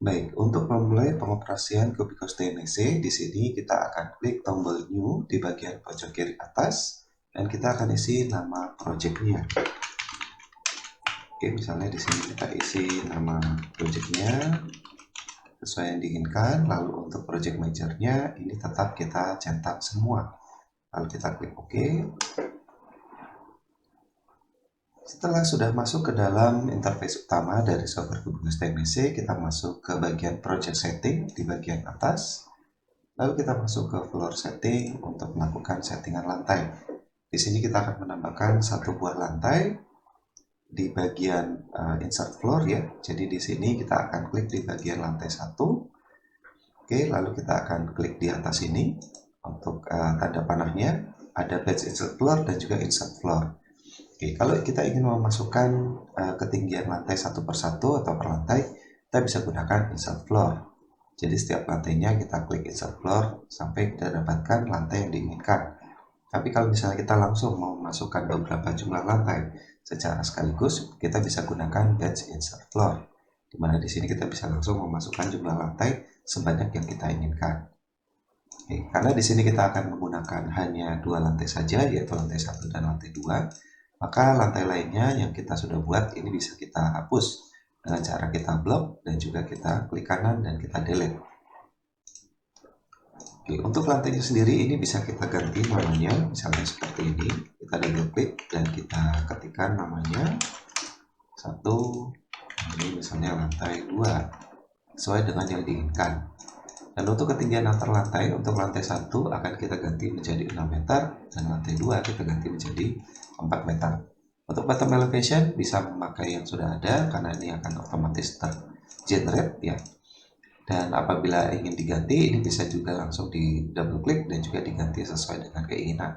Baik, untuk memulai pengoperasian Kubicos TNC, di sini kita akan klik tombol New di bagian pojok kiri atas, dan kita akan isi nama projectnya. Oke, misalnya di sini kita isi nama projectnya sesuai yang diinginkan. Lalu untuk project manajernya, ini tetap kita cetak semua. Lalu kita klik OK. Setelah sudah masuk ke dalam interface utama dari software Kubicos TNC, kita masuk ke bagian project setting di bagian atas. Lalu kita masuk ke floor setting untuk melakukan settingan lantai. Di sini kita akan menambahkan satu buah lantai di bagian insert floor ya. Jadi di sini kita akan klik di bagian lantai 1. Oke, lalu kita akan klik di atas ini untuk tanda panahnya. Ada batch insert floor dan juga insert floor. Oke, kalau kita ingin memasukkan ketinggian lantai satu per satu atau per lantai, kita bisa gunakan insert floor. Jadi setiap lantainya kita klik insert floor sampai kita dapatkan lantai yang diinginkan. Tapi kalau misalnya kita langsung mau memasukkan beberapa jumlah lantai secara sekaligus, kita bisa gunakan batch insert floor. Di mana di sini kita bisa langsung memasukkan jumlah lantai sebanyak yang kita inginkan. Oke, karena di sini kita akan menggunakan hanya dua lantai saja, yaitu lantai 1 dan lantai 2, maka lantai lainnya yang kita sudah buat ini bisa kita hapus dengan cara kita blok dan juga kita klik kanan dan kita delete. Oke, untuk lantainya sendiri ini bisa kita ganti namanya, misalnya seperti ini. Kita double klik dan kita ketikkan namanya 1, ini misalnya lantai 2, sesuai dengan yang diinginkan. Dan untuk ketinggian antar lantai, untuk lantai 1 akan kita ganti menjadi 6 meter, dan lantai 2 kita ganti menjadi 4 meter. Untuk bottom elevation bisa memakai yang sudah ada, karena ini akan otomatis tergenerate ya. Dan apabila ingin diganti, ini bisa juga langsung di double klik dan juga diganti sesuai dengan keinginan.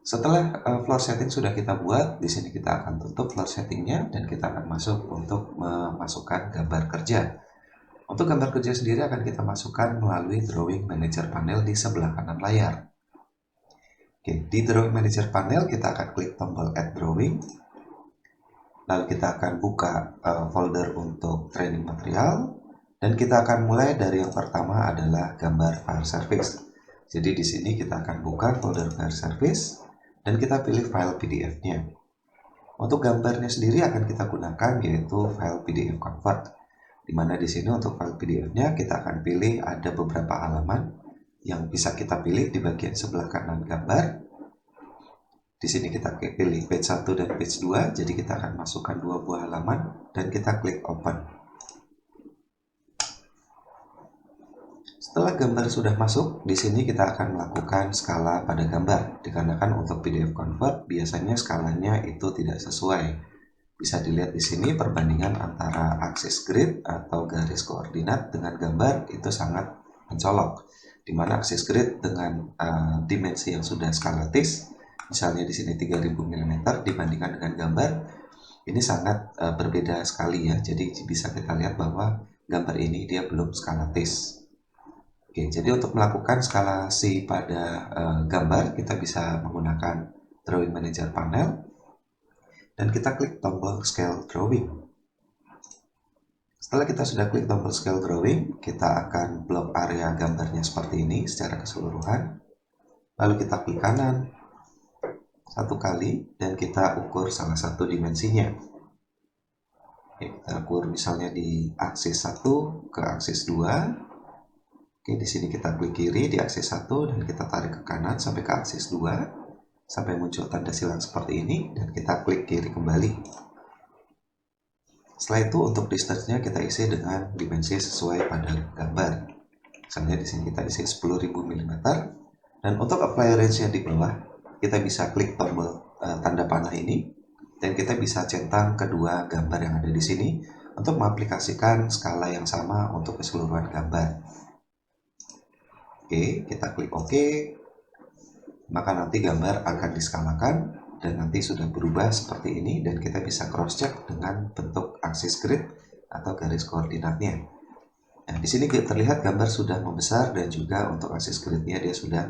Setelah floor setting sudah kita buat, di sini kita akan tutup floor settingnya dan kita akan masuk untuk memasukkan gambar kerja. Untuk gambar kerja sendiri akan kita masukkan melalui Drawing Manager panel di sebelah kanan layar. Oke, di Drawing Manager panel kita akan klik tombol Add Drawing. Lalu kita akan buka folder untuk training material. Dan kita akan mulai dari yang pertama adalah gambar file service. Jadi di sini kita akan buka folder file service dan kita pilih file PDF-nya. Untuk gambarnya sendiri akan kita gunakan yaitu file PDF convert. Di mana di sini untuk file PDF-nya kita akan pilih ada beberapa halaman yang bisa kita pilih di bagian sebelah kanan gambar. Di sini kita pilih page 1 dan page 2, jadi kita akan masukkan dua buah halaman dan kita klik open. Setelah gambar sudah masuk, di sini kita akan melakukan skala pada gambar. Dikarenakan untuk PDF convert biasanya skalanya itu tidak sesuai. Bisa dilihat di sini perbandingan antara aksis grid atau garis koordinat dengan gambar itu sangat mencolok. Di mana aksis grid dengan dimensi yang sudah skalatis, misalnya di sini 3000 mm dibandingkan dengan gambar, ini sangat berbeda sekali ya. Jadi bisa kita lihat bahwa gambar ini dia belum skalatis. Oke, jadi untuk melakukan skalasi pada gambar, kita bisa menggunakan Drawing Manager panel dan kita klik tombol Scale Drawing. Setelah kita sudah klik tombol Scale Drawing, kita akan blok area gambarnya seperti ini secara keseluruhan. Lalu kita klik kanan satu kali dan kita ukur salah satu dimensinya. Oke, kita ukur misalnya di aksis 1 ke aksis 2. Oke, di sini kita klik kiri di aksis 1 dan kita tarik ke kanan sampai ke aksis 2 sampai muncul tanda silang seperti ini dan kita klik kiri kembali. Setelah itu untuk distance-nya kita isi dengan dimensi sesuai pada gambar. Misalnya di sini kita isi 10.000 mm dan untuk apply range-nya di bawah kita bisa klik tombol tanda panah ini dan kita bisa centang kedua gambar yang ada di sini untuk mengaplikasikan skala yang sama untuk keseluruhan gambar. Oke, kita klik OK, maka nanti gambar akan diskalakan dan nanti sudah berubah seperti ini dan kita bisa cross check dengan bentuk aksis grid atau garis koordinatnya. Nah, di sini terlihat gambar sudah membesar dan juga untuk aksis gridnya dia sudah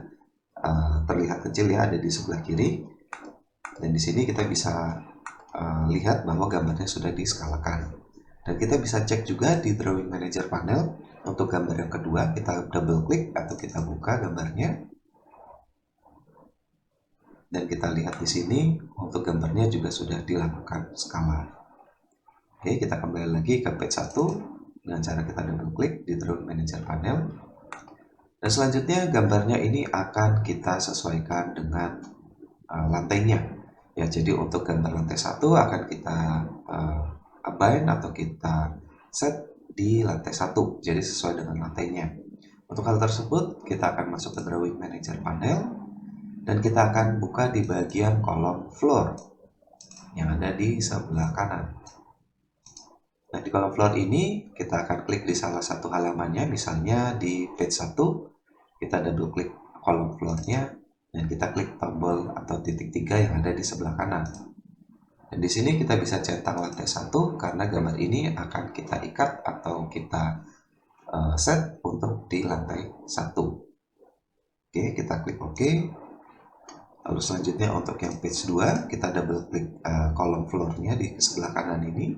terlihat kecil ya, ada di sebelah kiri. Dan di sini kita bisa lihat bahwa gambarnya sudah diskalakan. Dan kita bisa cek juga di Drawing Manager panel untuk gambar yang kedua, kita double klik atau kita buka gambarnya. Dan kita lihat di sini untuk gambarnya juga sudah dilakukan skala. Oke, kita kembali lagi ke page 1 dengan cara kita double klik di Drawing Manager panel. Dan selanjutnya gambarnya ini akan kita sesuaikan dengan lantainya. Ya, jadi untuk gambar lantai 1 akan kita align atau kita set di lantai 1, jadi sesuai dengan lantainya. Untuk hal tersebut, kita akan masuk ke Drawing Manager panel dan kita akan buka di bagian kolom floor yang ada di sebelah kanan. Nah, di kolom floor ini kita akan klik di salah satu halamannya, misalnya di page 1, kita double klik kolom floornya dan kita klik tombol atau titik 3 yang ada di sebelah kanan. Dan di sini kita bisa centang lantai 1 karena gambar ini akan kita ikat atau kita set untuk di lantai 1. Oke, kita klik OK. Lalu selanjutnya untuk yang page 2, kita double klik kolom floornya di sebelah kanan ini.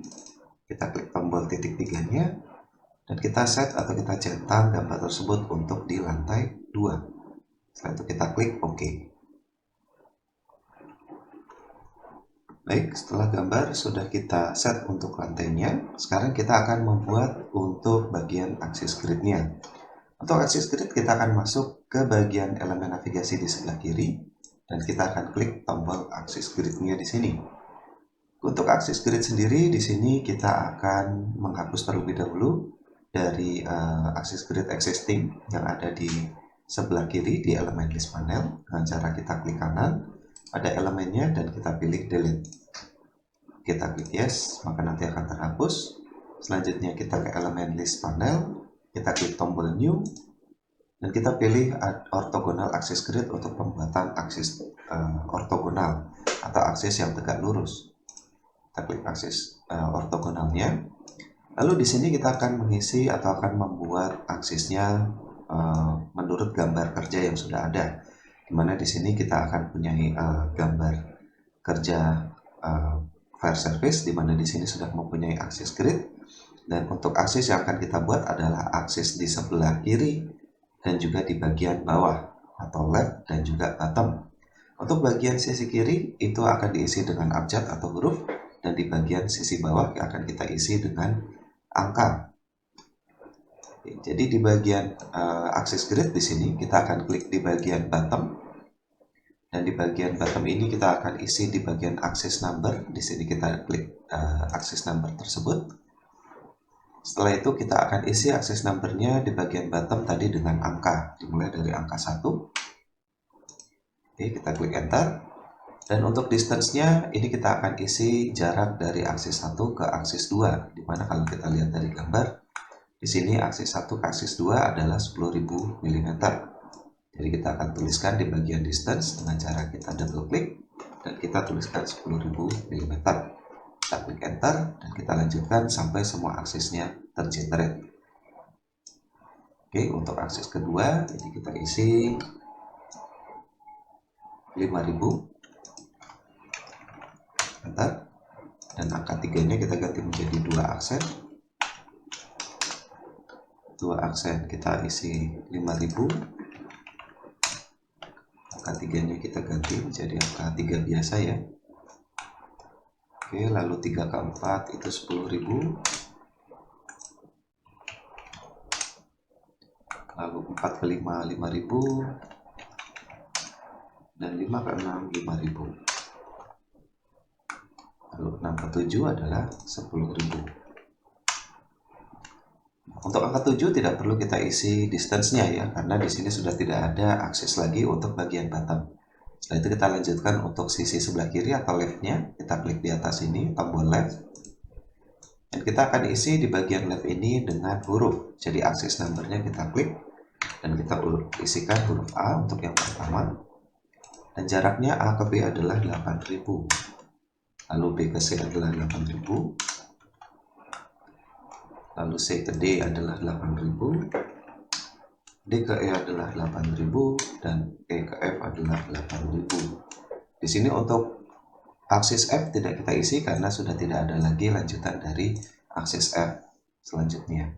Kita klik tombol titik 3-nya dan kita set atau kita centang gambar tersebut untuk di lantai 2. Setelah itu kita klik OK. Baik, setelah gambar sudah kita set untuk lantainya, sekarang kita akan membuat untuk bagian aksis gridnya. Untuk aksis grid kita akan masuk ke bagian elemen navigasi di sebelah kiri dan kita akan klik tombol aksis gridnya di sini. Untuk aksis grid sendiri di sini kita akan menghapus terlebih dahulu dari aksis grid existing yang ada di sebelah kiri di elemen list panel. Dengan cara kita klik kanan, ada elemennya dan kita pilih delete. Kita klik yes, maka nanti akan terhapus. Selanjutnya kita ke elemen list panel, kita klik tombol new dan kita pilih orthogonal axis grid untuk pembuatan aksis ortogonal atau aksis yang tegak lurus. Kita klik aksis ortogonalnya. Lalu di sini kita akan mengisi atau akan membuat aksisnya menurut gambar kerja yang sudah ada, dimana di sini kita akan punya gambar kerja fire service, dimana di sini sudah mempunyai aksis grid, dan untuk aksis yang akan kita buat adalah aksis di sebelah kiri dan juga di bagian bawah atau left dan juga bottom. Untuk bagian sisi kiri itu akan diisi dengan abjad atau huruf, dan di bagian sisi bawah akan kita isi dengan angka. Jadi di bagian aksis grid di sini kita akan klik di bagian bottom, dan di bagian bottom ini kita akan isi di bagian aksis number. Di sini kita klik aksis number tersebut. Setelah itu kita akan isi aksis numbernya di bagian bottom tadi dengan angka, dimulai dari angka 1. Oke, kita klik enter. Dan untuk distance-nya ini kita akan isi jarak dari aksis 1 ke aksis 2, dimana kalau kita lihat dari gambar di sini aksis 1 ke aksis 2 adalah 10.000 mm. Jadi kita akan tuliskan di bagian distance dengan cara kita double klik dan kita tuliskan 10.000 mm. Kita klik enter dan kita lanjutkan sampai semua aksisnya tergenerate. Oke, untuk aksis kedua jadi kita isi 5.000. Enter. Dan angka 3-nya kita ganti menjadi 2 aksen. 2 aksen kita isi 5.000. Angka 3-nya kita ganti menjadi angka 3 biasa ya. Oke, lalu 3 ke 4 itu 10.000. Lalu 4 ke 5 5.000. Dan 5 ke 6 5.000. Lalu 6 ke 7 adalah 10.000. Untuk angka 7 tidak perlu kita isi distance-nya ya, karena di sini sudah tidak ada aksis lagi untuk bagian bottom. Setelah itu kita lanjutkan untuk sisi sebelah kiri atau left-nya. Kita klik di atas ini tombol left. Dan kita akan isi di bagian left ini dengan huruf. Jadi aksis number-nya kita klik dan kita isikan huruf A untuk yang pertama. Dan jaraknya A ke B adalah 8.000. Lalu B ke C adalah 8.000. Lalu C ke D adalah 8.000. D ke E adalah 8.000 dan E ke F adalah 8.000. Di sini untuk aksis F tidak kita isi karena sudah tidak ada lagi lanjutan dari aksis F selanjutnya.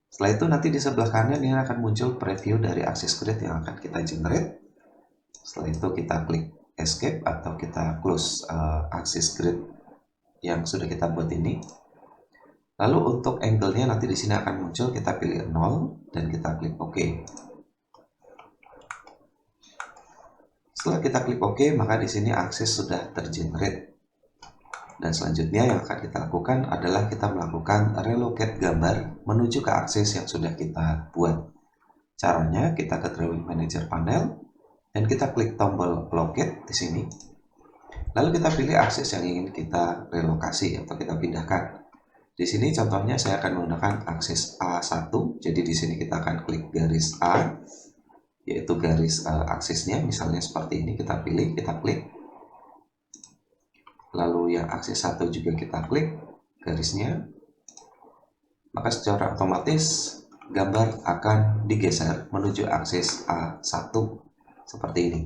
Setelah itu nanti di sebelah kanan ini akan muncul preview dari aksis grid yang akan kita generate. Setelah itu kita klik escape atau kita close aksis grid yang sudah kita buat ini. Lalu untuk angle-nya nanti di sini akan muncul, kita pilih 0 dan kita klik OK. Setelah kita klik OK, maka di sini aksis sudah tergenerate. Dan selanjutnya yang akan kita lakukan adalah kita melakukan relocate gambar menuju ke aksis yang sudah kita buat. Caranya kita ke Drawing Manager panel dan kita klik tombol locate di sini. Lalu kita pilih aksis yang ingin kita relokasi atau kita pindahkan. Di sini contohnya saya akan menggunakan aksis A1. Jadi di sini kita akan klik garis A, yaitu garis aksisnya, misalnya seperti ini, kita pilih, kita klik. Lalu yang aksis 1 juga kita klik garisnya. Maka secara otomatis gambar akan digeser menuju aksis A1 seperti ini.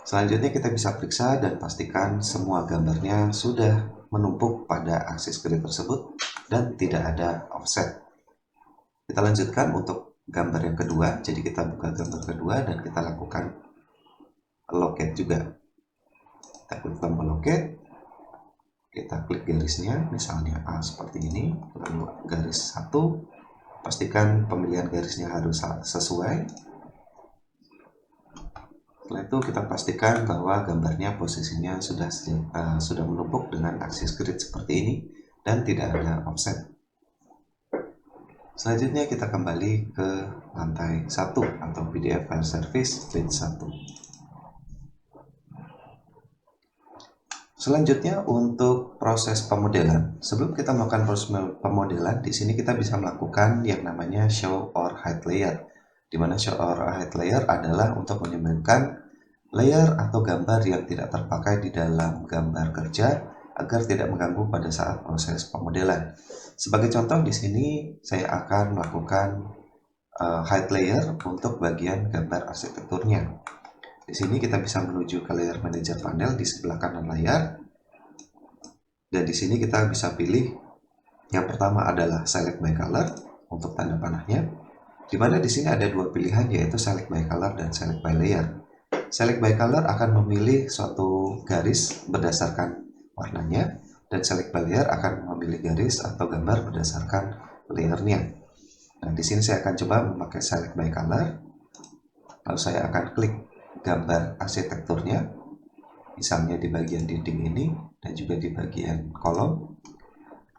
Selanjutnya kita bisa periksa dan pastikan semua gambarnya sudah menumpuk pada aksis grid tersebut dan tidak ada offset. Kita lanjutkan untuk gambar yang kedua. Jadi kita buka gambar kedua dan kita lakukan locate juga. Kita klik tombol locate, kita klik garisnya, misalnya A seperti ini, lalu garis 1, pastikan pemilihan garisnya harus sesuai. Setelah itu kita pastikan bahwa gambarnya posisinya sudah menumpuk dengan aksis grid seperti ini dan tidak ada offset. Selanjutnya kita kembali ke lantai 1 atau PDF File Service page 1. Selanjutnya untuk proses pemodelan. Sebelum kita melakukan proses pemodelan, di sini kita bisa melakukan yang namanya show or hide layer. Di mana show or hide layer adalah untuk menyembunyikan layer atau gambar yang tidak terpakai di dalam gambar kerja agar tidak mengganggu pada saat proses pemodelan. Sebagai contoh di sini saya akan melakukan hide layer untuk bagian gambar arsitekturnya. Di sini kita bisa menuju ke layer manager panel di sebelah kanan layar. Dan di sini kita bisa pilih yang pertama adalah select by color untuk tanda panahnya. Di mana di sini ada dua pilihan, yaitu select by color dan select by layer. Select by color akan memilih suatu garis berdasarkan warnanya, dan select by layer akan memilih garis atau gambar berdasarkan layernya. Nah, di sini saya akan coba memakai select by color. Lalu saya akan klik gambar arsitekturnya, misalnya di bagian dinding ini dan juga di bagian kolom,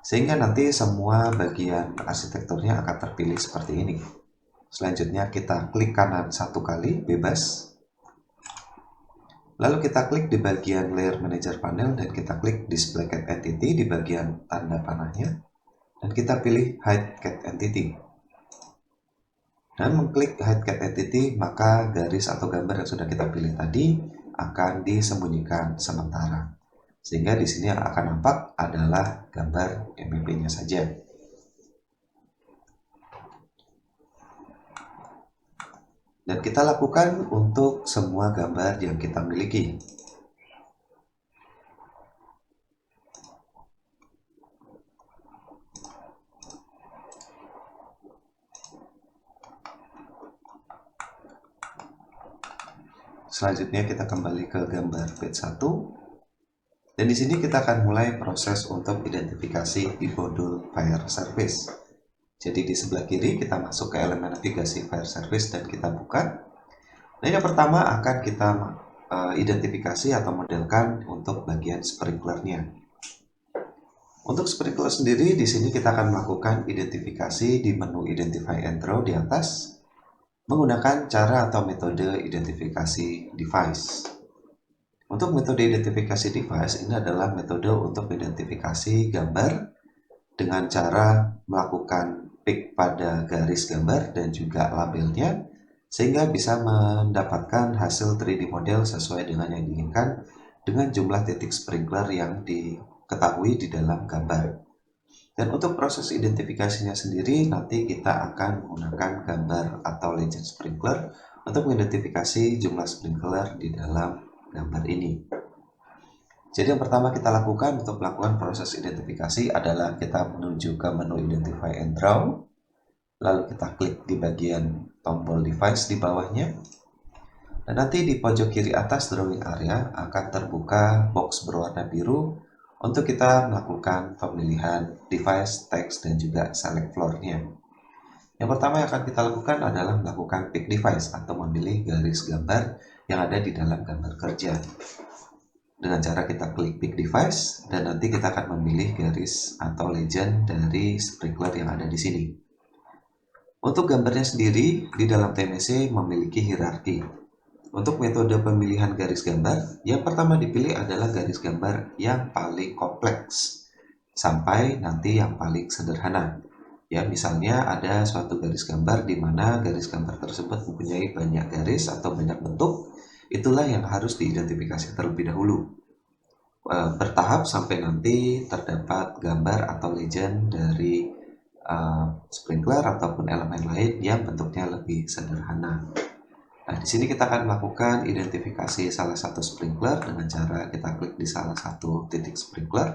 sehingga nanti semua bagian arsitekturnya akan terpilih seperti ini. Selanjutnya kita klik kanan satu kali, bebas. Lalu kita klik di bagian Layer Manager Panel dan kita klik Display Cat Entity di bagian tanda panahnya. Dan kita pilih Hide Cat Entity. Dan mengklik Hide Cat Entity, maka garis atau gambar yang sudah kita pilih tadi akan disembunyikan sementara. Sehingga di sini yang akan nampak adalah gambar MEP-nya saja. Dan kita lakukan untuk semua gambar yang kita miliki. Selanjutnya kita kembali ke gambar page 1. Dan di sini kita akan mulai proses untuk identifikasi di modul Fire Service. Jadi di sebelah kiri kita masuk ke elemen navigasi Fire Service dan kita buka. Nah, yang pertama akan kita identifikasi atau modelkan untuk bagian sprinklernya. Untuk sprinkler sendiri di sini kita akan melakukan identifikasi di menu Identify and Draw di atas menggunakan cara atau metode identifikasi device. Untuk metode identifikasi device ini adalah metode untuk identifikasi gambar dengan cara melakukan pick pada garis gambar dan juga labelnya, sehingga bisa mendapatkan hasil 3D model sesuai dengan yang diinginkan dengan jumlah titik sprinkler yang diketahui di dalam gambar. Dan untuk proses identifikasinya sendiri nanti kita akan menggunakan gambar atau legend sprinkler untuk mengidentifikasi jumlah sprinkler di dalam gambar ini. Jadi yang pertama kita lakukan untuk melakukan proses identifikasi adalah kita menuju ke menu Identify and Draw. Lalu kita klik di bagian tombol device di bawahnya. Dan nanti di pojok kiri atas drawing area akan terbuka box berwarna biru untuk kita melakukan pemilihan device, text, dan juga select floor-nya. Yang pertama yang akan kita lakukan adalah melakukan pick device atau memilih garis gambar yang ada di dalam gambar kerja. Dengan cara kita klik pick device dan nanti kita akan memilih garis atau legend dari sprinkler yang ada di sini. Untuk gambarnya sendiri di dalam TMC memiliki hierarki. Untuk metode pemilihan garis gambar, yang pertama dipilih adalah garis gambar yang paling kompleks sampai nanti yang paling sederhana. Ya, misalnya ada suatu garis gambar di mana garis gambar tersebut mempunyai banyak garis atau banyak bentuk, itulah yang harus diidentifikasi terlebih dahulu. Bertahap sampai nanti terdapat gambar atau legend dari sprinkler ataupun elemen lain yang bentuknya lebih sederhana. Nah, di sini kita akan melakukan identifikasi salah satu sprinkler dengan cara kita klik di salah satu titik sprinkler.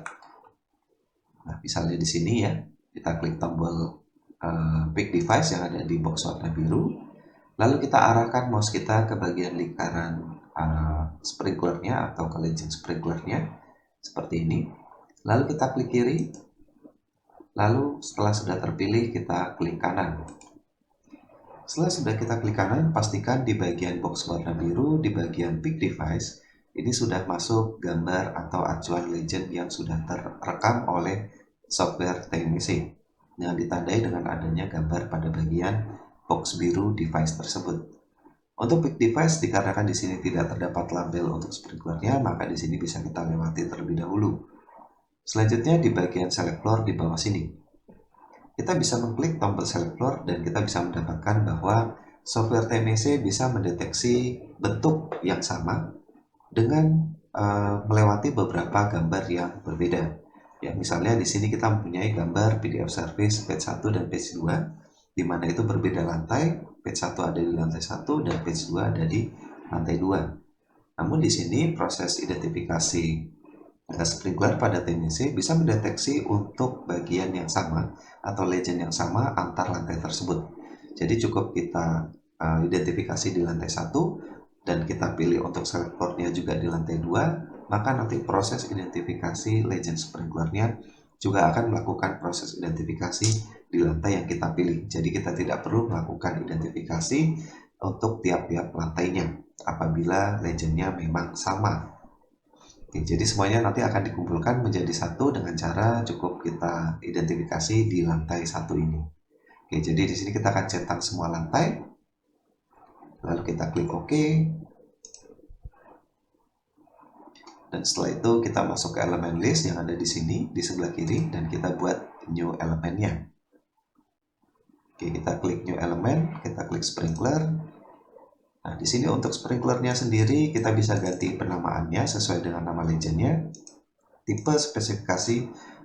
Nah, misalnya di sini ya, kita klik tombol pick device yang ada di box warna biru. Lalu kita arahkan mouse kita ke bagian lingkaran sprinklernya atau ke legend sprinklernya seperti ini. Lalu kita klik kiri. Lalu setelah sudah terpilih kita klik kanan. Setelah sudah kita klik kanan, pastikan di bagian box warna biru di bagian pick device ini sudah masuk gambar atau acuan legend yang sudah terekam oleh software TMC yang ditandai dengan adanya gambar pada bagian box biru device tersebut. Untuk pick device dikarenakan di sini tidak terdapat label untuk sprinklernya, maka di sini bisa kita lewati terlebih dahulu. Selanjutnya di bagian select floor di bawah sini, kita bisa mengklik tombol select floor dan kita bisa mendapatkan bahwa software TMC bisa mendeteksi bentuk yang sama dengan melewati beberapa gambar yang berbeda. Ya, misalnya di sini kita mempunyai gambar PDF service page 1 dan page 2, di mana itu berbeda lantai. Page 1 ada di lantai 1 dan page 2 ada di lantai 2. Namun di sini proses identifikasi sprinkler pada TMC bisa mendeteksi untuk bagian yang sama atau legend yang sama antar lantai tersebut. Jadi cukup kita identifikasi di lantai 1 dan kita pilih untuk select floor-nya juga di lantai 2, maka nanti proses identifikasi legend sprinklernya juga akan melakukan proses identifikasi di lantai yang kita pilih. Jadi kita tidak perlu melakukan identifikasi untuk tiap-tiap lantainya apabila legendnya memang sama. Oke, jadi semuanya nanti akan dikumpulkan menjadi satu dengan cara cukup kita identifikasi di lantai 1 ini. Oke, jadi di sini kita akan centang semua lantai. Lalu kita klik OK. Dan setelah itu kita masuk ke elemen list yang ada di sini di sebelah kiri dan kita buat new elemennya. Oke, kita klik new element, kita klik sprinkler. Nah, di sini untuk sprinklernya sendiri kita bisa ganti penamaannya sesuai dengan nama legendnya, tipe, spesifikasi,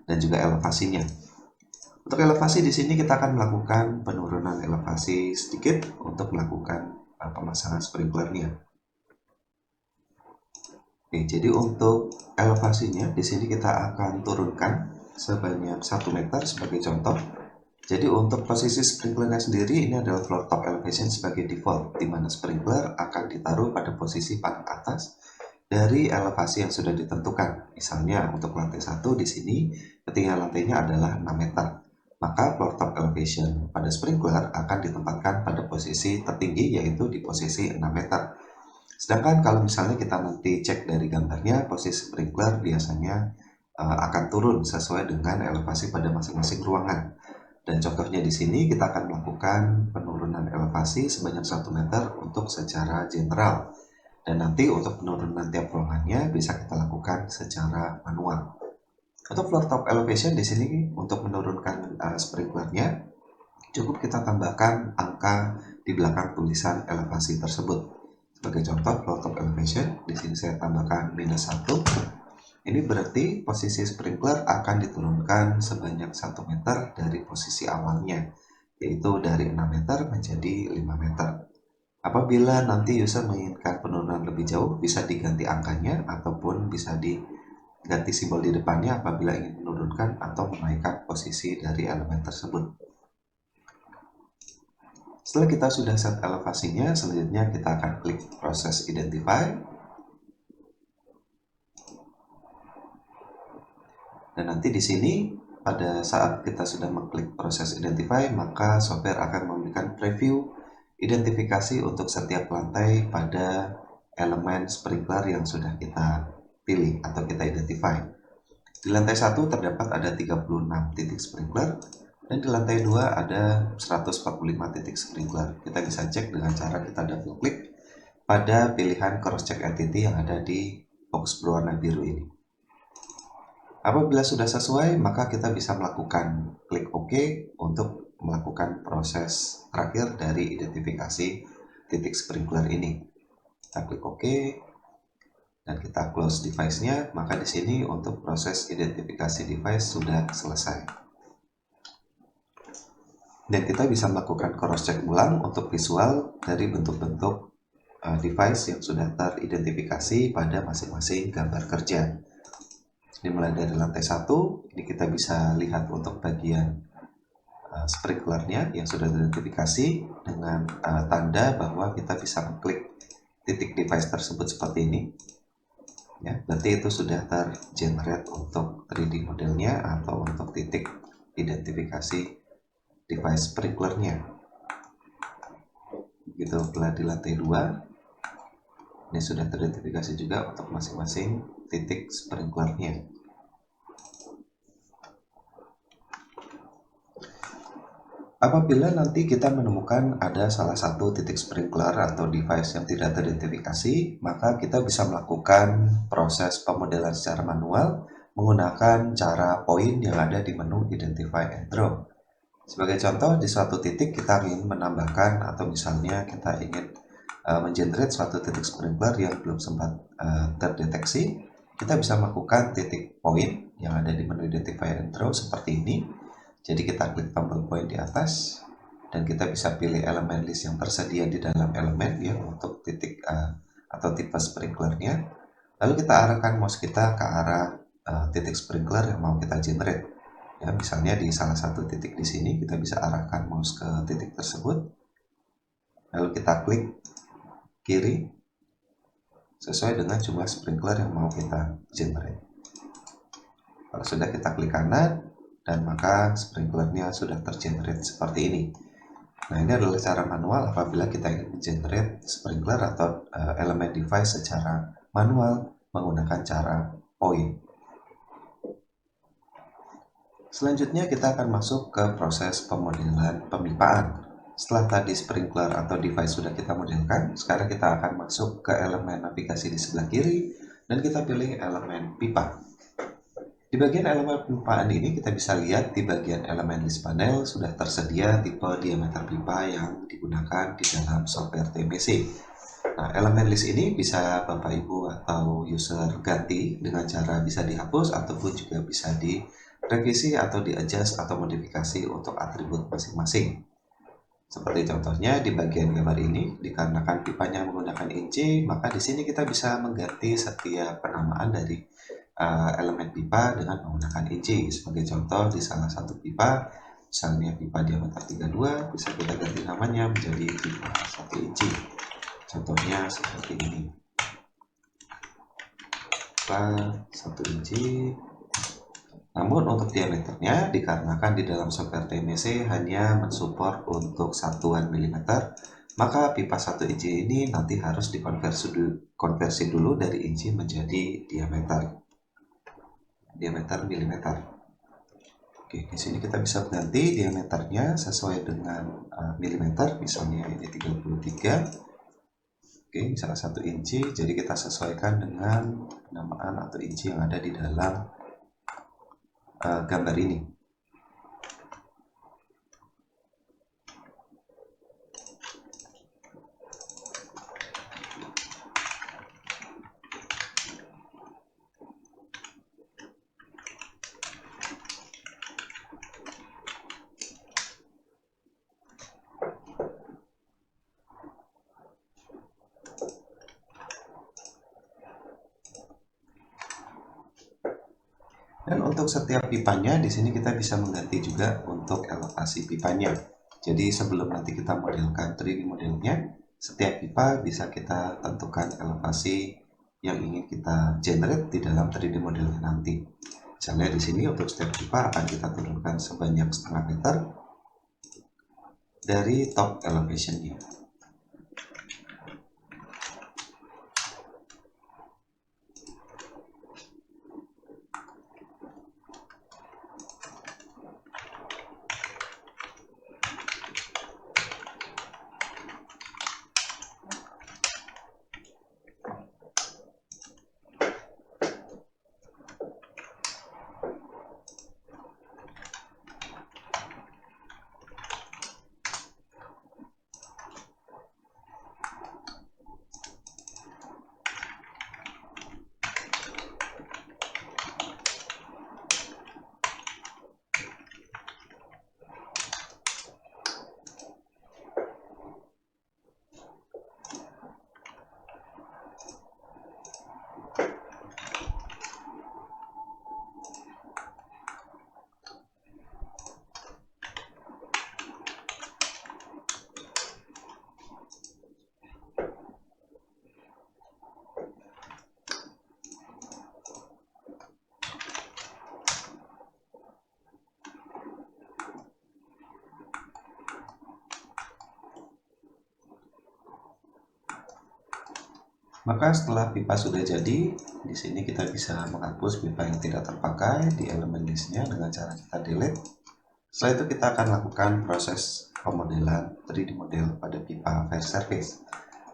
dan juga elevasinya. Untuk elevasi di sini kita akan melakukan penurunan elevasi sedikit untuk melakukan pemasangan sprinklernya. Oke, jadi untuk elevasinya di sini kita akan turunkan sebanyak 1 meter sebagai contoh. Jadi untuk posisi sprinklernya sendiri ini adalah floor top elevation sebagai default, di mana sprinkler akan ditaruh pada posisi paling atas dari elevasi yang sudah ditentukan. Misalnya untuk lantai 1 di sini ketinggian lantainya adalah 6 meter. Maka floor top elevation pada sprinkler akan ditempatkan pada posisi tertinggi yaitu di posisi 6 meter. Sedangkan kalau misalnya kita nanti cek dari gambarnya, posisi sprinkler biasanya akan turun sesuai dengan elevasi pada masing-masing ruangan. Dan contohnya di sini kita akan melakukan penurunan elevasi sebanyak 1 meter untuk secara general. Dan nanti untuk penurunan tiap ruangannya bisa kita lakukan secara manual. Untuk floor top elevation di sini untuk menurunkan sprinklernya cukup kita tambahkan angka di belakang tulisan elevasi tersebut. Sebagai contoh floor top elevation, di sini saya tambahkan -1. Ini berarti posisi sprinkler akan diturunkan sebanyak 1 meter dari posisi awalnya, yaitu dari 6 meter menjadi 5 meter. Apabila nanti user menginginkan penurunan lebih jauh, bisa diganti angkanya ataupun bisa ganti simbol di depannya apabila ingin menurunkan atau menaikkan posisi dari elemen tersebut. Setelah kita sudah set elevasinya, selanjutnya kita akan klik proses identify. Dan nanti di sini pada saat kita sudah mengklik proses identify, maka software akan memberikan preview identifikasi untuk setiap lantai pada elemen sprinkler yang sudah kita pilih atau kita identify. Di lantai 1 terdapat ada 36 titik sprinkler dan di lantai 2 ada 145 titik sprinkler. Kita bisa cek dengan cara kita double klik pada pilihan cross check entity yang ada di box berwarna biru ini. Apabila sudah sesuai, maka kita bisa melakukan klik OK untuk melakukan proses terakhir dari identifikasi titik sprinkler ini. Kita klik OK dan kita close device-nya, maka di sini untuk proses identifikasi device sudah selesai. Dan kita bisa melakukan cross-check ulang untuk visual dari bentuk-bentuk device yang sudah teridentifikasi pada masing-masing gambar kerja. Dimulai dari lantai 1, ini kita bisa lihat untuk bagian sprinklernya yang sudah teridentifikasi dengan tanda bahwa kita bisa mengklik titik device tersebut seperti ini. Ya, berarti itu sudah tergenerate untuk 3D modelnya atau untuk titik identifikasi device sprinklernya. Begitu pula di lantai 2, ini sudah teridentifikasi juga untuk masing-masing titik sprinklernya. Apabila nanti kita menemukan ada salah satu titik sprinkler atau device yang tidak teridentifikasi, maka kita bisa melakukan proses pemodelan secara manual menggunakan cara poin yang ada di menu Identify and Draw. Sebagai contoh, di suatu titik kita ingin menambahkan atau misalnya kita ingin mengenerate suatu titik sprinkler yang belum sempat terdeteksi, kita bisa melakukan titik poin yang ada di menu Identify and Draw seperti ini. Jadi kita klik tombol poin di atas dan kita bisa pilih elemen list yang tersedia di dalam elemen ya untuk titik atau tipe sprinklernya. Lalu kita arahkan mouse kita ke arah titik sprinkler yang mau kita generate. Ya, misalnya di salah satu titik di sini kita bisa arahkan mouse ke titik tersebut. Lalu kita klik kiri sesuai dengan jumlah sprinkler yang mau kita generate. Kalau sudah kita klik kanan, dan maka sprinklernya sudah tergenerate seperti ini. Nah, ini adalah cara manual apabila kita ingin mengenerate sprinkler atau elemen device secara manual menggunakan cara poin. Selanjutnya kita akan masuk ke proses pemodelan pemipaan. Setelah tadi sprinkler atau device sudah kita modelkan, sekarang kita akan masuk ke elemen navigasi di sebelah kiri dan kita pilih elemen pipa. Di bagian elemen pemipaan ini kita bisa lihat di bagian elemen list panel sudah tersedia tipe diameter pipa yang digunakan di dalam software TMC. Nah, elemen list ini bisa Bapak Ibu atau user ganti dengan cara bisa dihapus ataupun juga bisa direvisi atau di-adjust atau modifikasi untuk atribut masing-masing. Seperti contohnya di bagian gambar ini, dikarenakan pipanya menggunakan inci, maka di sini kita bisa mengganti setiap penamaan dari elemen pipa dengan menggunakan inci. Sebagai contoh di salah satu pipa, misalnya pipa diameter 32, bisa kita ganti namanya menjadi pipa 1 inci. Contohnya seperti ini. Pipa 1 inci. Namun untuk diameternya, dikarenakan di dalam software TMC hanya mensupport untuk satuan milimeter, maka pipa 1 inci ini nanti harus dikonversi dulu dari inci menjadi diameter milimeter. Oke, di sini kita bisa ganti diameternya sesuai dengan milimeter, misalnya ini 33. Oke, misalnya 1 inci, jadi kita sesuaikan dengan penamaan atau inci yang ada di dalam gambar ini. Dan untuk setiap pipanya di sini kita bisa mengganti juga untuk elevasi pipanya. Jadi sebelum nanti kita modelkan 3D modelnya, setiap pipa bisa kita tentukan elevasi yang ingin kita generate di dalam 3D modelnya nanti. Misalnya di sini untuk setiap pipa akan kita turunkan sebanyak 0,5 meter dari top elevationnya. Maka setelah pipa sudah jadi, di sini kita bisa menghapus pipa yang tidak terpakai di elemen listnya dengan cara kita delete. Setelah itu kita akan lakukan proses pemodelan 3D model pada pipa fire service.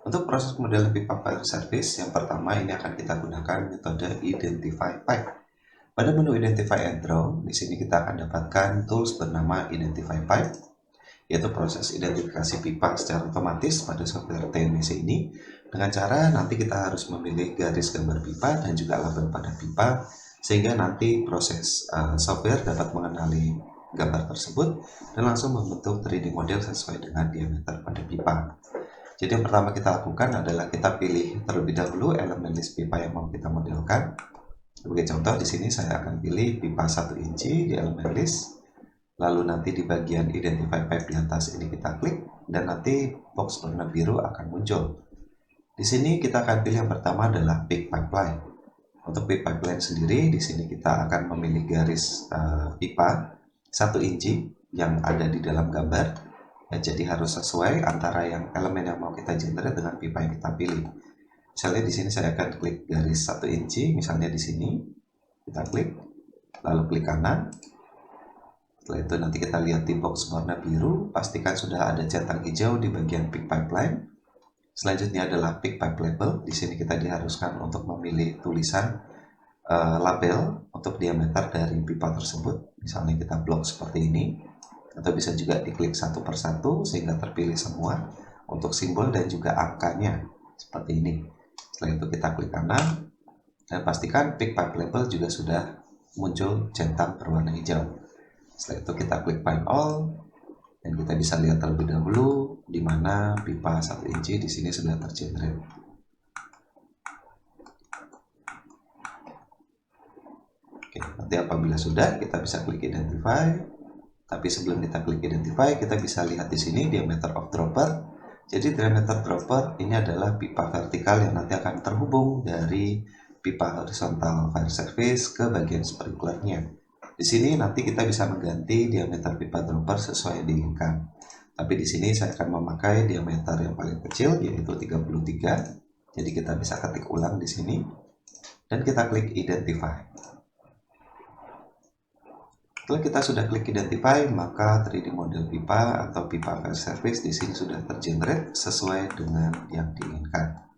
Untuk proses pemodelan pipa fire service, yang pertama ini akan kita gunakan metode identify pipe. Pada menu identify and draw, di sini kita akan dapatkan tools bernama identify pipe, yaitu proses identifikasi pipa secara otomatis pada software TNBC ini. Dengan cara nanti kita harus memilih garis gambar pipa dan juga label pada pipa, sehingga nanti proses software dapat mengenali gambar tersebut dan langsung membentuk 3D model sesuai dengan diameter pada pipa. Jadi yang pertama kita lakukan adalah kita pilih terlebih dahulu elemen list pipa yang mau kita modelkan. Sebagai contoh di sini saya akan pilih pipa 1 inci di elemen list. Lalu nanti di bagian identify pipe di atas ini kita klik dan nanti box warna biru akan muncul. Di sini kita akan pilih yang pertama adalah peak pipeline. Untuk peak pipeline sendiri di sini kita akan memilih garis pipa 1 inci yang ada di dalam gambar. Ya, jadi harus sesuai antara yang elemen yang mau kita generate dengan pipa yang kita pilih. Misalnya di sini saya akan klik garis 1 inci, misalnya di sini kita klik, lalu klik kanan. Setelah itu nanti kita lihat di box warna biru, pastikan sudah ada centang hijau di bagian peak pipeline. Selanjutnya adalah peak pipe label. Di sini kita diharuskan untuk memilih tulisan label untuk diameter dari pipa tersebut. Misalnya kita blok seperti ini, atau bisa juga diklik satu persatu sehingga terpilih semua untuk simbol dan juga angkanya seperti ini. Setelah itu kita klik kanan dan pastikan peak pipe label juga sudah muncul centang berwarna hijau. Setelah itu kita klik find all dan kita bisa lihat terlebih dahulu di mana pipa 1 inci di sini sudah tergenerate. Oke, nanti apabila sudah kita bisa klik identify. Tapi sebelum kita klik identify, kita bisa lihat di sini diameter of dropper. Jadi diameter dropper ini adalah pipa vertikal yang nanti akan terhubung dari pipa horizontal fire service ke bagian sprinklernya. Di sini nanti kita bisa mengganti diameter pipa dropper sesuai yang diinginkan. Tapi di sini saya akan memakai diameter yang paling kecil yaitu 33. Jadi kita bisa ketik ulang di sini dan kita klik identify. Setelah kita sudah klik identify, maka 3D model pipa atau pipa fire service di sini sudah tergenerate sesuai dengan yang diinginkan.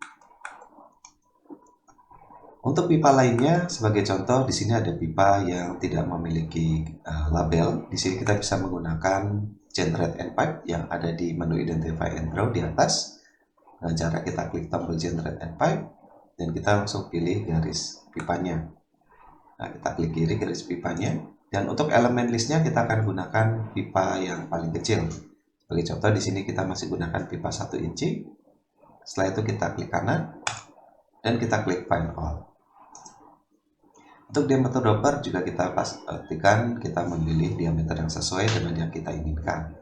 Untuk pipa lainnya, sebagai contoh, di sini ada pipa yang tidak memiliki label. Di sini kita bisa menggunakan generate end pipe yang ada di menu identify and draw di atas. Dengan cara kita klik tombol generate end pipe dan kita langsung pilih garis pipanya. Nah, kita klik kiri garis pipanya. Dan untuk elemen listnya kita akan gunakan pipa yang paling kecil. Sebagai contoh di sini kita masih gunakan pipa 1 inci. Setelah itu kita klik kanan dan kita klik find all. Untuk diameter dropper juga kita pastikan kita memilih diameter yang sesuai dengan yang kita inginkan.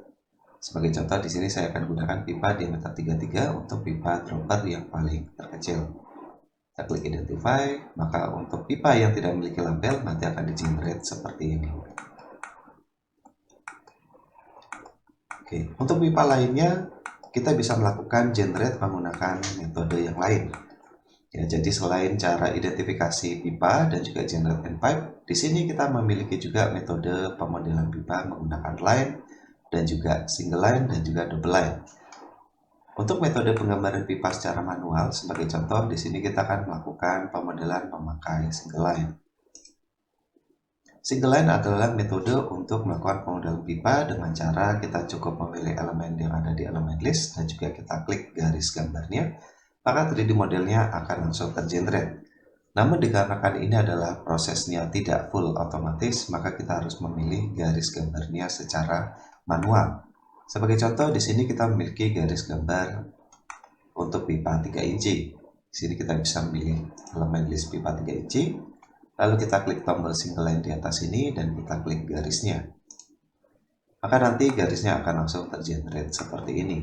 Sebagai contoh di sini saya akan gunakan pipa diameter 33 untuk pipa dropper yang paling terkecil. Kita klik identify, maka untuk pipa yang tidak memiliki label nanti akan di-generate seperti ini. Oke, untuk pipa lainnya kita bisa melakukan generate menggunakan metode yang lain. Ya, jadi selain cara identifikasi pipa dan juga generate end pipe, di sini kita memiliki juga metode pemodelan pipa menggunakan line dan juga single line dan juga double line. Untuk metode penggambaran pipa secara manual, sebagai contoh di sini kita akan melakukan pemodelan memakai single line. Single line adalah metode untuk melakukan pemodelan pipa dengan cara kita cukup memilih elemen yang ada di elemen list dan juga kita klik garis gambarnya, maka 3D modelnya akan langsung tergenerate. Namun dikarenakan ini adalah prosesnya tidak full otomatis, maka kita harus memilih garis gambarnya secara manual. Sebagai contoh, di sini kita memiliki garis gambar untuk pipa 3 inci. Di sini kita bisa memilih elemen list pipa 3 inci, lalu kita klik tombol single line di atas ini dan kita klik garisnya. Maka nanti garisnya akan langsung tergenerate seperti ini.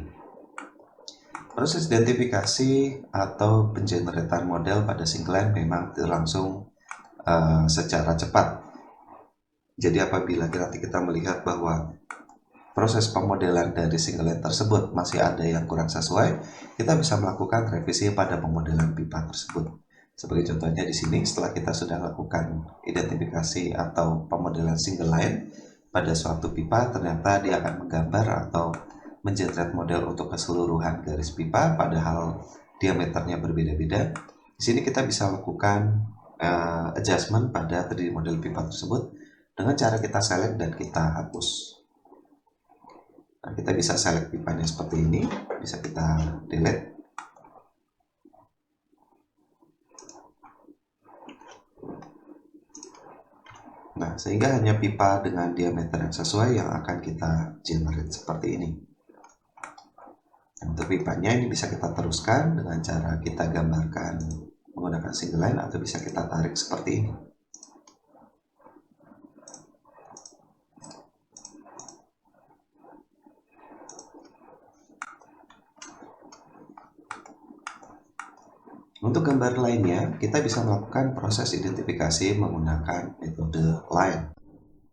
Proses identifikasi atau pengeneratan model pada single line memang berlangsung secara cepat. Jadi apabila nanti kita melihat bahwa proses pemodelan dari single line tersebut masih ada yang kurang sesuai, kita bisa melakukan revisi pada pemodelan pipa tersebut. Sebagai contohnya di sini, setelah kita sudah lakukan identifikasi atau pemodelan single line pada suatu pipa, ternyata dia akan menggambar atau mengenerate model untuk keseluruhan garis pipa, padahal diameternya berbeda-beda. Di sini kita bisa lakukan adjustment pada 3D model pipa tersebut dengan cara kita select dan kita hapus. Nah, kita bisa select pipanya seperti ini, bisa kita delete. Nah, sehingga hanya pipa dengan diameter yang sesuai yang akan kita generate seperti ini. Untuk pipanya ini bisa kita teruskan dengan cara kita gambarkan menggunakan single line atau bisa kita tarik seperti ini. Untuk gambar lainnya, kita bisa melakukan proses identifikasi menggunakan metode line.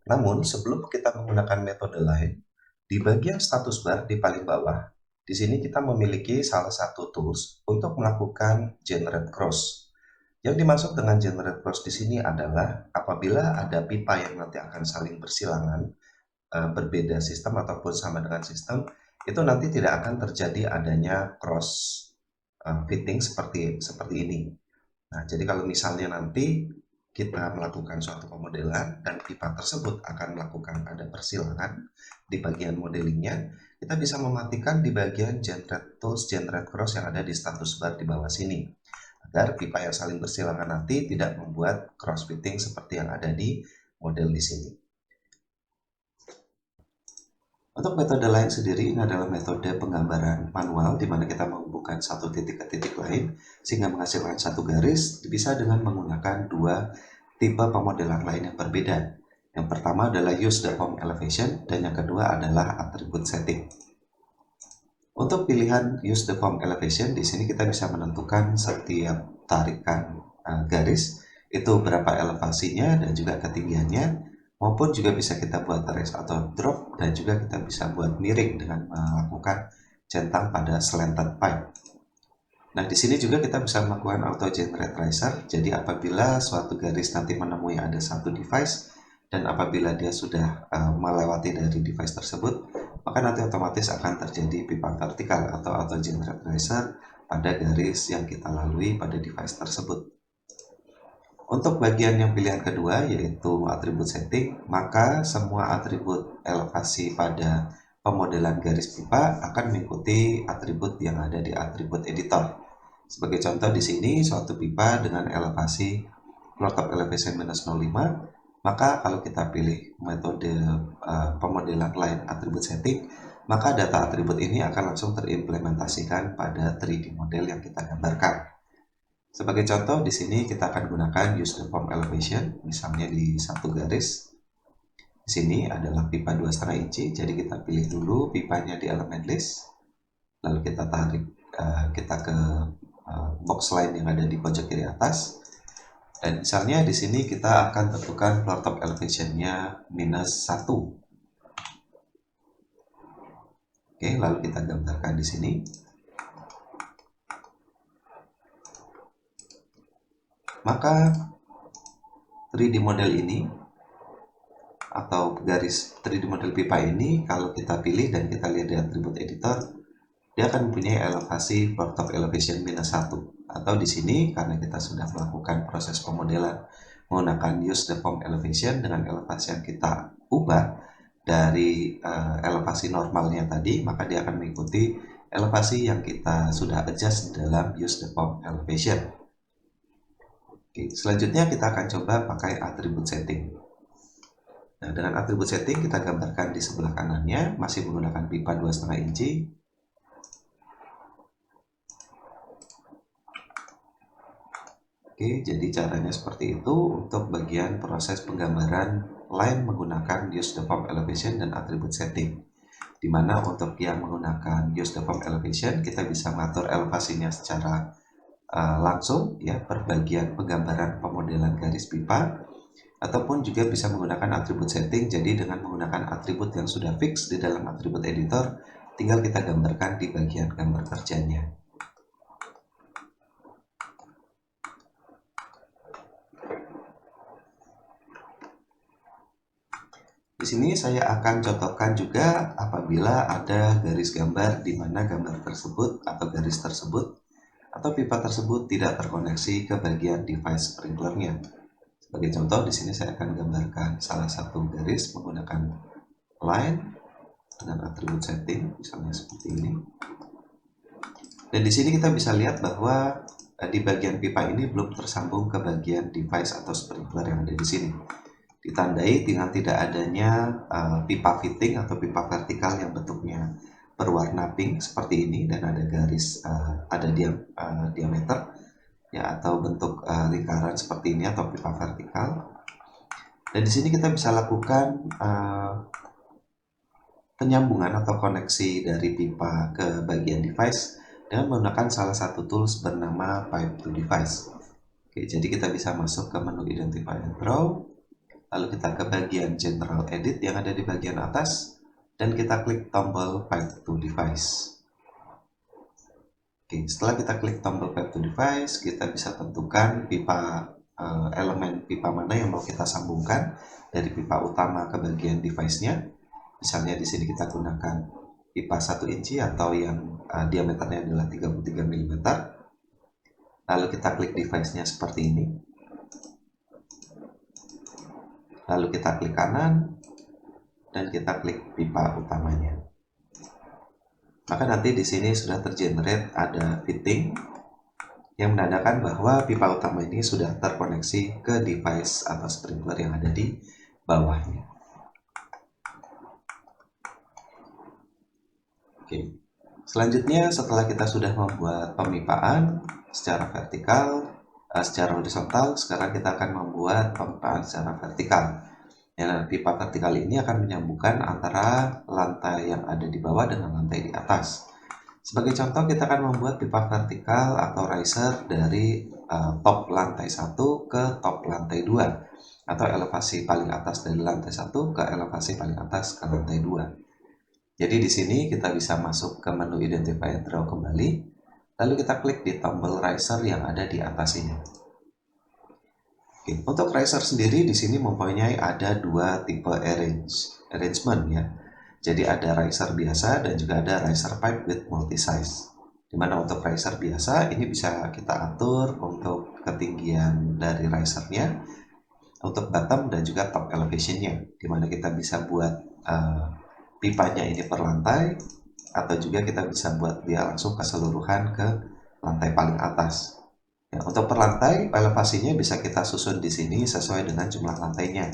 Namun, sebelum kita menggunakan metode line, di bagian status bar di paling bawah, di sini kita memiliki salah satu tools untuk melakukan generate cross. Yang dimaksud dengan generate cross di sini adalah apabila ada pipa yang nanti akan saling bersilangan, berbeda sistem ataupun sama dengan sistem, itu nanti tidak akan terjadi adanya cross fitting seperti ini. Nah, jadi kalau misalnya nanti kita melakukan suatu pemodelan dan pipa tersebut akan melakukan ada persilangan di bagian modelingnya, kita bisa mematikan di bagian generate tools, generate cross yang ada di status bar di bawah sini, agar pipa yang saling bersilangan nanti tidak membuat cross fitting seperti yang ada di model di sini. Untuk metode lain sendiri, ini adalah metode penggambaran manual di mana kita menghubungkan satu titik ke titik lain sehingga menghasilkan satu garis, bisa dengan menggunakan dua tipe pemodelan lain yang berbeda. Yang pertama adalah use the form elevation dan yang kedua adalah attribute setting. Untuk pilihan use the form elevation, di sini kita bisa menentukan setiap tarikan garis itu berapa elevasinya dan juga ketinggiannya, maupun juga bisa kita buat raise atau drop dan juga kita bisa buat miring dengan melakukan centang pada slanted pipe. Nah, di sini juga kita bisa melakukan auto generate tracer. Jadi apabila suatu garis nanti menemui ada satu device dan apabila dia sudah melewati dari device tersebut, maka nanti otomatis akan terjadi pipa vertikal atau auto generate tracer pada garis yang kita lalui pada device tersebut. Untuk bagian yang pilihan kedua yaitu atribut setting, maka semua atribut elevasi pada pemodelan garis pipa akan mengikuti atribut yang ada di atribut editor. Sebagai contoh di sini suatu pipa dengan elevasi floor top elevation minus 0,5, maka kalau kita pilih metode pemodelan line atribut setting, maka data atribut ini akan langsung terimplementasikan pada 3D model yang kita gambarkan. Sebagai contoh, di sini kita akan gunakan use the form elevation, misalnya di satu garis. Di sini adalah pipa 2,5 inci, jadi kita pilih dulu pipanya di elemen list, lalu kita tarik kita ke box line yang ada di pojok kiri atas. Dan misalnya di sini kita akan tentukan floor top elevation-nya -1. Oke, lalu kita gambarkan di sini. Maka 3D model ini atau garis 3D model pipa ini kalau kita pilih dan kita lihat di atribut editor, dia akan mempunyai elevasi floor top elevation -1. Atau di sini karena kita sudah melakukan proses pemodelan menggunakan use the form elevation dengan elevasi yang kita ubah dari elevasi normalnya tadi, maka dia akan mengikuti elevasi yang kita sudah adjust dalam use the form elevation. Oke, selanjutnya kita akan coba pakai atribut setting. Nah, dengan atribut setting kita gambarkan di sebelah kanannya, masih menggunakan pipa 2,5 inci. Oke, jadi caranya seperti itu untuk bagian proses penggambaran line menggunakan use the form elevation dan atribut setting. Dimana untuk yang menggunakan use the form elevation, kita bisa mengatur elevasinya secara langsung ya per bagian penggambaran pemodelan garis pipa, ataupun juga bisa menggunakan atribut setting. Jadi dengan menggunakan atribut yang sudah fix di dalam atribut editor, tinggal kita gambarkan di bagian gambar kerjanya. Di sini saya akan contohkan juga apabila ada garis gambar di mana gambar tersebut atau garis tersebut atau pipa tersebut tidak terkoneksi ke bagian device sprinklernya. Sebagai contoh, di sini saya akan gambarkan salah satu garis menggunakan line dengan atribut setting, misalnya seperti ini. Dan di sini kita bisa lihat bahwa di bagian pipa ini belum tersambung ke bagian device atau sprinkler yang ada di sini. Ditandai dengan tidak adanya pipa fitting atau pipa vertikal yang bentuknya berwarna pink seperti ini dan ada garis ada diameter ya atau bentuk lingkaran seperti ini atau pipa vertikal. Dan di sini kita bisa lakukan penyambungan atau koneksi dari pipa ke bagian device dengan menggunakan salah satu tools bernama Pipe to Device. Oke, jadi kita bisa masuk ke menu Identify and Draw, lalu kita ke bagian General Edit yang ada di bagian atas, dan kita klik tombol Pipe to Device. Oke, setelah kita klik tombol Pipe to Device, kita bisa tentukan pipa elemen pipa mana yang mau kita sambungkan dari pipa utama ke bagian device-nya. Misalnya di sini kita gunakan pipa 1 inci atau yang diameternya adalah 33 mm. Lalu kita klik device-nya seperti ini. Lalu kita klik kanan dan kita klik pipa utamanya. Maka nanti di sini sudah tergenerate ada fitting yang menandakan bahwa pipa utama ini sudah terkoneksi ke device atau sprinkler yang ada di bawahnya. Oke. Selanjutnya setelah kita sudah membuat pemipaan secara vertikal, secara horizontal, sekarang kita akan membuat pemipaan secara vertikal. Ya, pipa vertikal ini akan menyambungkan antara lantai yang ada di bawah dengan lantai di atas. Sebagai contoh, kita akan membuat pipa vertikal atau riser dari top lantai 1 ke top lantai 2 atau elevasi paling atas dari lantai 1 ke elevasi paling atas ke lantai 2. Jadi di sini kita bisa masuk ke menu Identify and Draw kembali, lalu kita klik di tombol riser yang ada di atas ini. Oke, untuk riser sendiri di sini mempunyai ada dua tipe arrangement ya. Jadi ada riser biasa dan juga ada riser pipe with multi size. Dimana untuk riser biasa ini bisa kita atur untuk ketinggian dari risernya, untuk bottom dan juga top elevationnya. Dimana kita bisa buat pipanya ini per lantai, atau juga kita bisa buat dia langsung keseluruhan ke lantai paling atas. Ya, untuk per lantai, elevasinya bisa kita susun di sini sesuai dengan jumlah lantainya.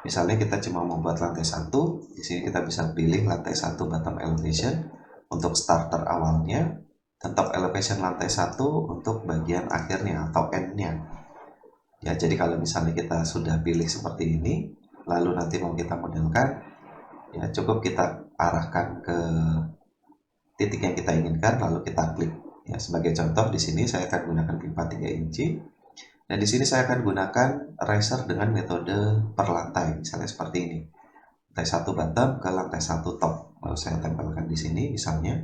Misalnya kita cuma membuat lantai 1, di sini kita bisa pilih lantai 1 bottom elevation untuk starter awalnya. dan top elevation lantai 1 untuk bagian akhirnya atau end-nya. Ya, jadi kalau misalnya kita sudah pilih seperti ini, lalu nanti mau kita modelkan, ya cukup kita arahkan ke titik yang kita inginkan, lalu kita klik. Ya, sebagai contoh di sini saya akan gunakan pipa 3 inci. Dan di sini saya akan gunakan riser dengan metode per lantai, misalnya seperti ini. Lantai 1 bottom ke lantai 1 top. Lalu saya tempelkan di sini misalnya.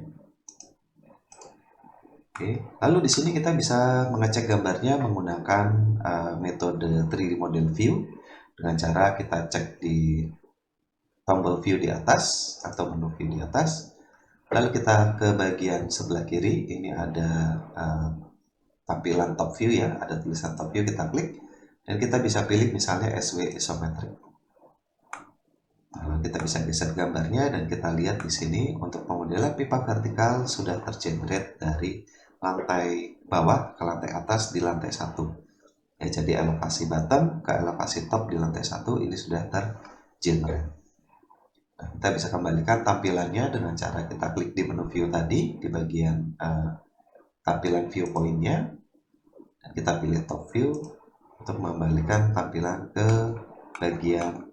Oke, lalu di sini kita bisa mengecek gambarnya menggunakan metode 3D model view dengan cara kita cek di tombol view di atas atau menu view di atas. Lalu kita ke bagian sebelah kiri, ini ada tampilan top view ya, ada tulisan top view, kita klik dan kita bisa pilih misalnya SW isometric. Lalu kita bisa geser gambarnya dan kita lihat di sini untuk pemodelan pipa vertikal sudah tergenerate dari lantai bawah ke lantai atas di lantai 1. Ya, jadi elevasi bottom ke elevasi top di lantai 1 ini sudah tergenerate. Nah, kita bisa kembalikan tampilannya dengan cara kita klik di menu view tadi di bagian tampilan viewpoint-nya dan kita pilih top view untuk mengembalikan tampilan ke bagian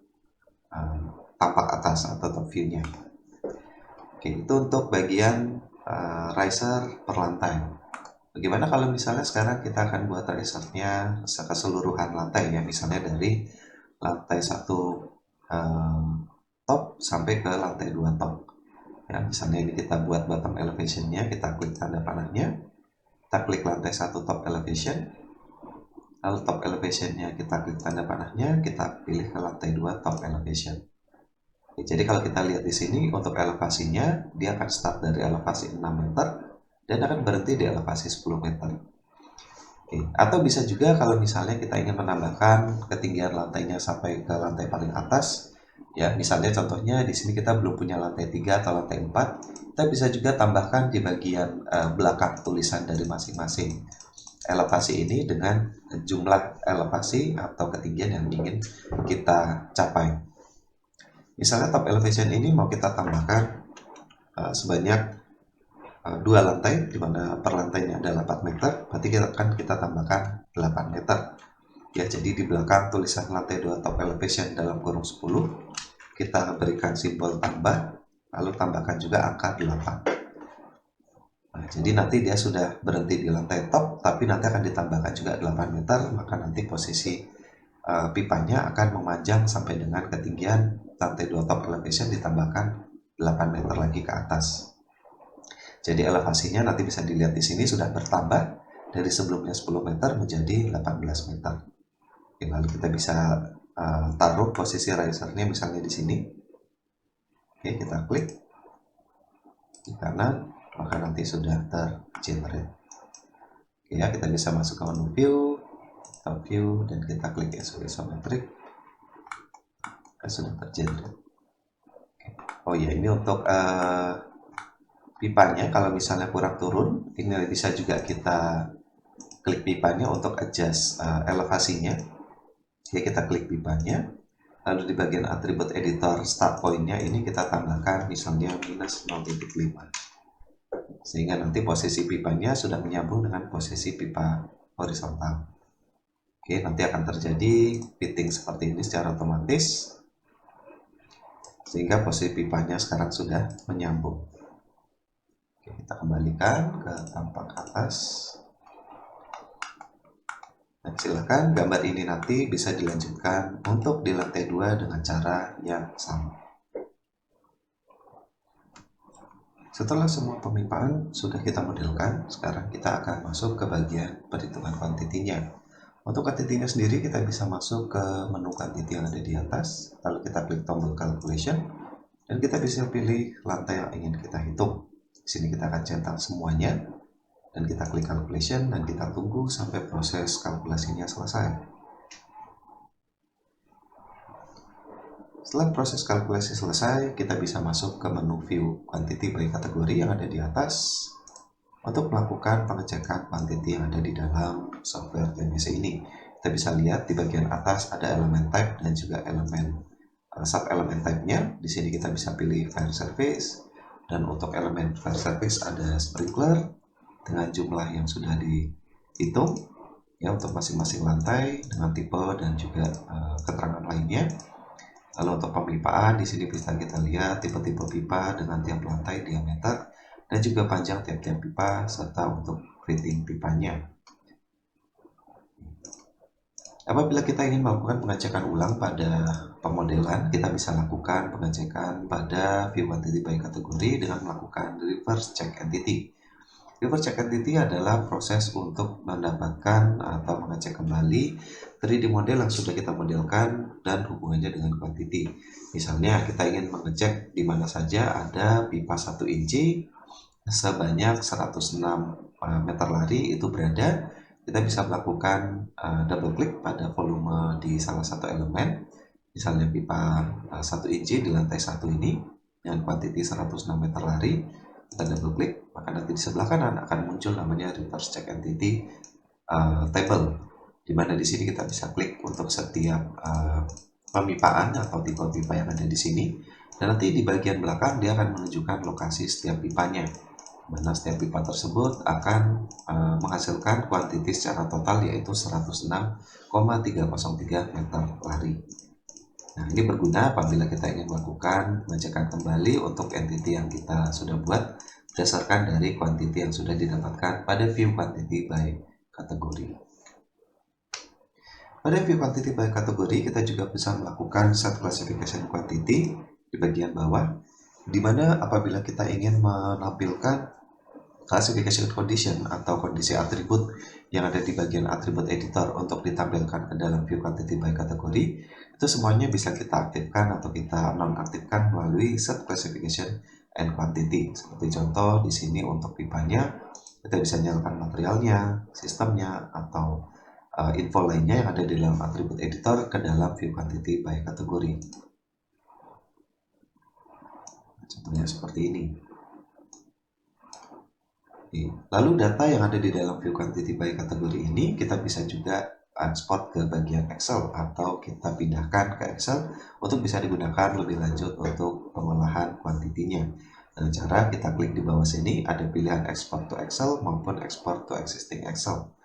tampak atas atau top view-nya. Oke, itu untuk bagian riser per lantai. Bagaimana kalau misalnya sekarang kita akan buat risernya keseluruhan lantai ya, misalnya dari lantai 1 top sampai ke lantai 2 top. Ya, misalnya ini kita buat bottom elevation-nya, kita klik tanda panahnya. Kita klik lantai 1 top elevation, lalu top elevation-nya kita klik tanda panahnya, kita pilih ke lantai 2 top elevation. Oke, jadi kalau kita lihat di sini untuk elevasinya, dia akan start dari elevasi 6 meter dan akan berhenti di elevasi 10 meter. Oke, atau bisa juga kalau misalnya kita ingin menambahkan ketinggian lantainya sampai ke lantai paling atas, ya misalnya contohnya di sini kita belum punya lantai 3 atau lantai 4, kita bisa juga tambahkan di bagian belakang tulisan dari masing-masing elevasi ini dengan jumlah elevasi atau ketinggian yang ingin kita capai. Misalnya top elevation ini mau kita tambahkan sebanyak 2 lantai, di mana per lantainya adalah 4 meter, berarti kita tambahkan 8 meter. Ya, jadi di belakang tulisan lantai 2 top elevation dalam kurung 10, kita berikan simbol tambah, lalu tambahkan juga angka 8. Nah, jadi nanti dia sudah berhenti di lantai top, tapi nanti akan ditambahkan juga 8 meter, maka nanti posisi pipanya akan memanjang sampai dengan ketinggian lantai 2 top elevation ditambahkan 8 meter lagi ke atas. Jadi elevasinya nanti bisa dilihat di sini sudah bertambah dari sebelumnya 10 meter menjadi 18 meter. Oke, lalu kita bisa taruh posisi risernya misalnya di sini. Oke, kita klik di kanan, maka nanti sudah tergenerate. Oke, ya, kita bisa masuk ke menu view, top view, dan kita klik isometric. Sudah tergenerate. Oh ya, ini untuk pipanya, kalau misalnya kurang turun, ini bisa juga kita klik pipanya untuk adjust elevasinya. Ya, kita klik pipanya, lalu di bagian atribut editor start point-nya ini kita tambahkan misalnya minus 0.5, sehingga nanti posisi pipanya sudah menyambung dengan posisi pipa horizontal. Oke, nanti akan terjadi fitting seperti ini secara otomatis, sehingga posisi pipanya sekarang sudah menyambung. Oke, kita kembalikan ke tampak atas. Dan silakan gambar ini nanti bisa dilanjutkan untuk di lantai 2 dengan cara yang sama. Setelah semua pemipaan sudah kita modelkan, sekarang kita akan masuk ke bagian perhitungan kuantitinya. Untuk kuantitinya sendiri kita bisa masuk ke menu quantity yang ada di atas, lalu kita klik tombol calculation, dan kita bisa pilih lantai yang ingin kita hitung. Di sini kita akan centang semuanya, dan kita klik calculation, dan kita tunggu sampai proses kalkulasinya selesai. Setelah proses kalkulasi selesai, kita bisa masuk ke menu view quantity by kategori yang ada di atas untuk melakukan pengecekan quantity yang ada di dalam software TMC ini. Kita bisa lihat di bagian atas ada elemen type dan juga elemen sub-elemen type-nya. Di sini kita bisa pilih fire service, dan untuk elemen fire service ada sprinkler, dengan jumlah yang sudah dihitung ya untuk masing-masing lantai dengan tipe dan juga keterangan lainnya. Lalu untuk pemipaan di sini bisa kita lihat tipe-tipe pipa dengan tiap lantai diameter dan juga panjang tiap-tiap pipa serta untuk rating pipanya. Apabila kita ingin melakukan pengecekan ulang pada pemodelan, kita bisa lakukan pengecekan pada view quantity by kategori dengan melakukan reverse check entity. Reverse check entity adalah proses untuk mendapatkan atau mengecek kembali 3D model yang sudah kita modelkan dan hubungannya dengan quantity. Misalnya kita ingin mengecek di mana saja ada pipa 1 inci sebanyak 106 meter lari itu berada. Kita bisa melakukan double klik pada volume di salah satu elemen, misalnya pipa 1 inci di lantai 1 ini dengan kuantiti 106 meter lari. Kita double klik, maka nanti di sebelah kanan akan muncul namanya reverse check entity table, di mana di sini kita bisa klik untuk setiap pemipaan atau tipe pipa yang ada di sini, dan nanti di bagian belakang dia akan menunjukkan lokasi setiap pipanya, mana setiap pipa tersebut akan menghasilkan kuantiti secara total yaitu 106,303 meter lari. Nah, ini berguna apabila kita ingin melakukan pengecekan kembali untuk entity yang kita sudah buat berdasarkan dari quantity yang sudah didapatkan pada view quantity by kategori. Pada view quantity by kategori, kita juga bisa melakukan set classification quantity di bagian bawah, di mana apabila kita ingin menampilkan classification condition atau kondisi atribut yang ada di bagian atribut editor untuk ditampilkan ke dalam view quantity by kategori, itu semuanya bisa kita aktifkan atau kita nonaktifkan melalui set classification and quantity. Seperti contoh di sini untuk pipanya, kita bisa nyalakan materialnya, sistemnya, atau info lainnya yang ada di dalam atribut editor ke dalam view quantity by kategori. Contohnya seperti ini. Lalu data yang ada di dalam view quantity by kategori ini kita bisa juga export ke bagian Excel atau kita pindahkan ke Excel untuk bisa digunakan lebih lanjut untuk pengolahan kuantitinya. Dengan cara kita klik di bawah sini ada pilihan export to Excel maupun export to existing Excel.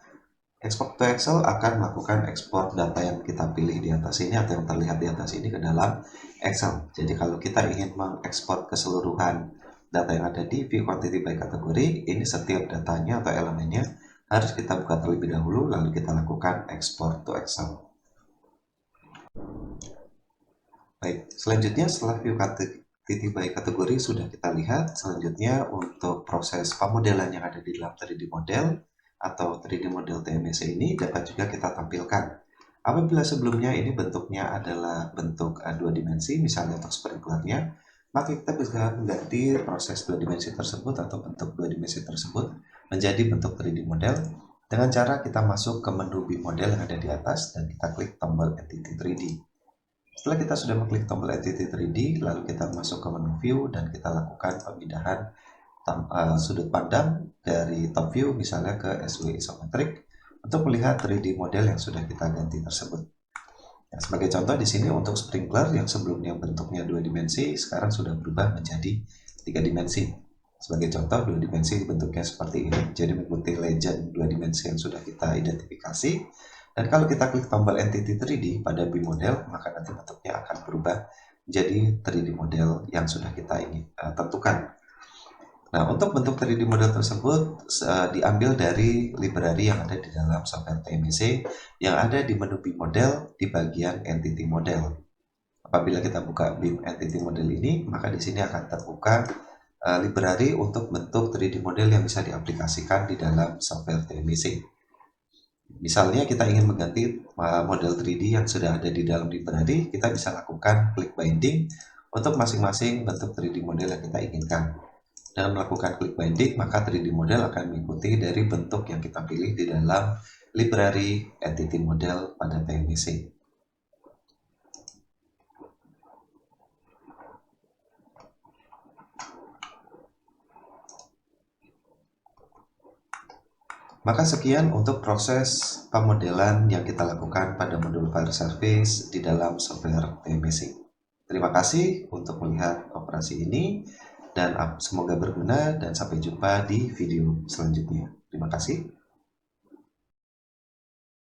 Export to Excel akan melakukan ekspor data yang kita pilih di atas ini atau yang terlihat di atas ini ke dalam Excel. Jadi kalau kita ingin mengekspor keseluruhan data yang ada di view quantity by kategori, ini setiap datanya atau elemennya harus kita buka terlebih dahulu, lalu kita lakukan export to Excel. Baik, selanjutnya setelah view quantity by kategori sudah kita lihat, selanjutnya untuk proses pemodelan yang ada di dalam 3D model atau 3D model TMC ini dapat juga kita tampilkan. Apabila sebelumnya ini bentuknya adalah bentuk 2 dimensi, misalnya untuk sprinklernya, maka kita bisa mengganti proses 2 dimensi tersebut atau bentuk 2 dimensi tersebut menjadi bentuk 3D model dengan cara kita masuk ke menu B-model yang ada di atas dan kita klik tombol Entity 3D. Setelah kita sudah mengklik tombol Entity 3D, lalu kita masuk ke menu View dan kita lakukan pemindahan sudut pandang dari top view misalnya ke SW isometric untuk melihat 3D model yang sudah kita ganti tersebut. Nah, sebagai contoh di sini untuk sprinkler yang sebelumnya bentuknya 2 dimensi sekarang sudah berubah menjadi 3 dimensi. Sebagai contoh 2 dimensi bentuknya seperti ini. Jadi mengikuti legend 2 dimensi yang sudah kita identifikasi. Dan kalau kita klik tombol Entity 3D pada B model, maka nanti bentuknya akan berubah menjadi 3D model yang sudah kita ingin tentukan. Nah, untuk bentuk 3D model tersebut diambil dari library yang ada di dalam software TMC yang ada di menu B model di bagian Entity Model. Apabila kita buka BIM Entity Model ini, maka di sini akan terbuka library untuk bentuk 3D model yang bisa diaplikasikan di dalam software TMC. Misalnya kita ingin mengganti model 3D yang sudah ada di dalam library, kita bisa lakukan klik binding untuk masing-masing bentuk 3D model yang kita inginkan. Dengan melakukan klik binding, maka 3D model akan mengikuti dari bentuk yang kita pilih di dalam library entity model pada TMC. Maka sekian untuk proses pemodelan yang kita lakukan pada modul file service di dalam software TMC. Terima kasih untuk melihat operasi ini. dan semoga berguna dan sampai jumpa di video selanjutnya. Terima kasih.